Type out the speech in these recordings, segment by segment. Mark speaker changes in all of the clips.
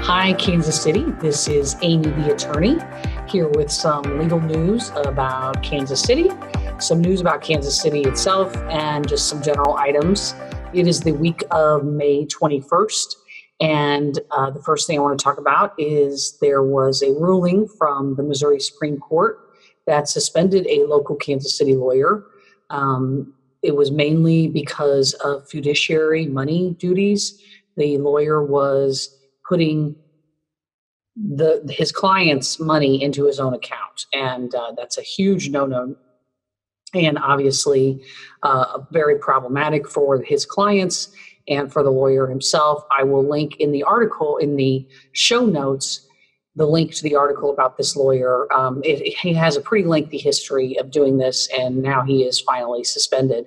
Speaker 1: Hi, Kansas City. This is Aimee the Attorney here with some legal news about Kansas City, some news about Kansas City itself, and just some general items. It is the week of May 21st, and the first thing I want to talk about is there was a ruling from the Missouri Supreme Court that suspended a local Kansas City lawyer. It was mainly because of fiduciary money duties. The lawyer was putting his client's money into his own account, and that's a huge no-no, and obviously very problematic for his clients and for the lawyer himself. I will link in the article, in the show notes, the link to the article about this lawyer. He has a pretty lengthy history of doing this, and now he is finally suspended.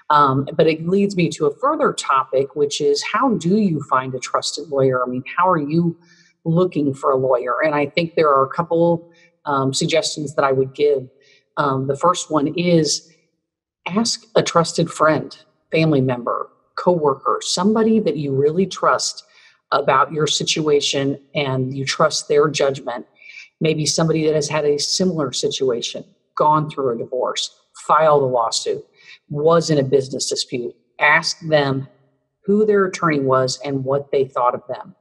Speaker 1: But it leads me to a further topic, which is, how do you find a trusted lawyer? I mean, how are you looking for a lawyer? And I think there are a couple suggestions that I would give. The first one is, ask a trusted friend, family member, coworker, somebody that you really trust about your situation and you trust their judgment. Maybe somebody that has had a similar situation, gone through a divorce, filed a lawsuit, was in a business dispute. Ask them who their attorney was and what they thought of them.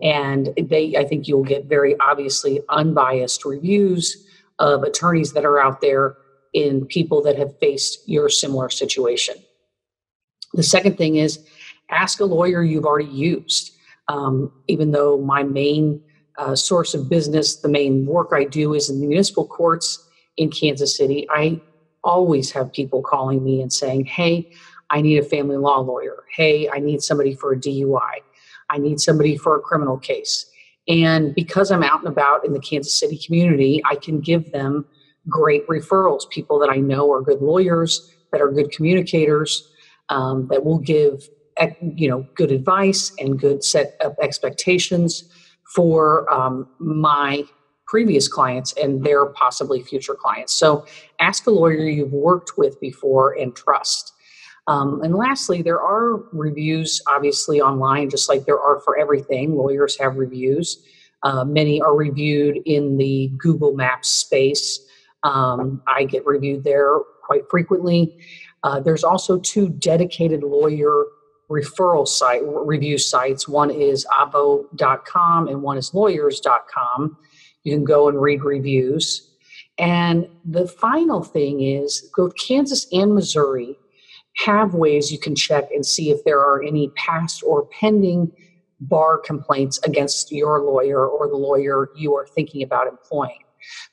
Speaker 1: And I think you'll get very obviously unbiased reviews of attorneys that are out there in people that have faced your similar situation. The second thing is, ask a lawyer you've already used. Even though my main source of business, the main work I do is in the municipal courts in Kansas City, I always have people calling me and saying, hey, I need a family law lawyer. Hey, I need somebody for a DUI. I need somebody for a criminal case. And because I'm out and about in the Kansas City community, I can give them great referrals, people that I know are good lawyers, that are good communicators, that will give good advice and good set of expectations for my previous clients and their possibly future clients. So ask a lawyer you've worked with before and trust. And lastly, there are reviews, obviously, online, just like there are for everything. Lawyers have reviews. Many are reviewed in the Google Maps space. I get reviewed there quite frequently. There's also 2 dedicated lawyer review sites. One is Avvo.com and one is lawyers.com. You can go and read reviews. And the final thing is, both Kansas and Missouri have ways you can check and see if there are any past or pending bar complaints against your lawyer or the lawyer you are thinking about employing.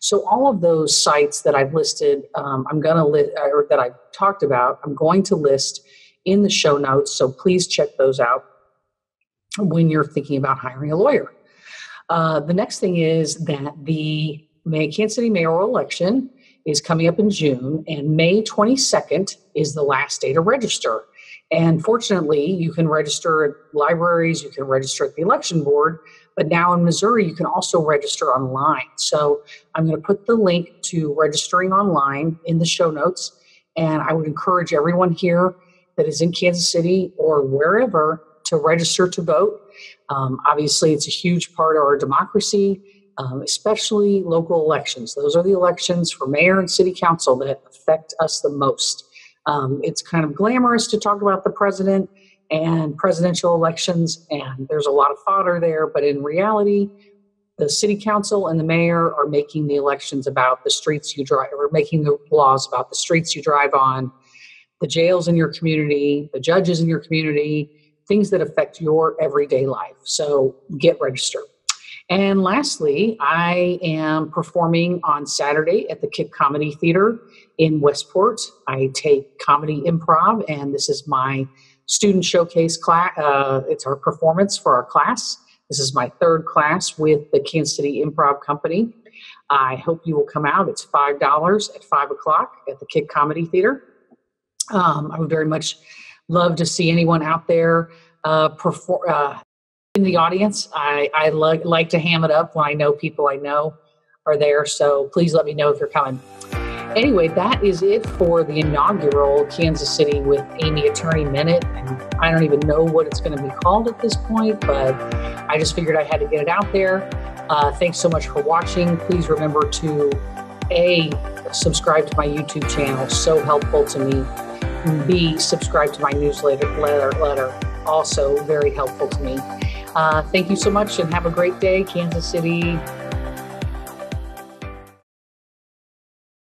Speaker 1: So all of those sites that I've listed, that I've talked about, I'm going to list in the show notes. So please check those out when you're thinking about hiring a lawyer. The next thing is that the Kansas City mayoral election is coming up in June, and May 22nd is the last day to register. And fortunately, you can register at libraries, you can register at the election board, but now in Missouri, you can also register online. So I'm going to put the link to registering online in the show notes, and I would encourage everyone here that is in Kansas City or wherever to register to vote. Obviously, it's a huge part of our democracy, especially local elections. Those are the elections for mayor and city council that affect us the most. It's kind of glamorous to talk about the president and presidential elections, and there's a lot of fodder there, but in reality, the city council and the mayor are making the elections about the streets you drive, or making the laws about the streets you drive on, the jails in your community, the judges in your community, things that affect your everyday life. So get registered. And lastly, I am performing on Saturday at the Kick Comedy Theater in Westport. I take comedy improv, and this is my student showcase class. It's our performance for our class. This is my 3rd class with the Kansas City Improv Company. I hope you will come out. It's $5 at 5 o'clock at the Kick Comedy Theater. I would very much love to see anyone out there perform. In the audience, I like to ham it up when I know people I know are there. So please let me know if you're coming. Anyway, that is it for the inaugural Kansas City with Aimee Attorney Minute. And I don't even know what it's going to be called at this point, but I just figured I had to get it out there. Thanks so much for watching. Please remember to A, subscribe to my YouTube channel, so helpful to me. B, subscribe to my newsletter, also very helpful to me. Thank you so much and have a great day, Kansas City.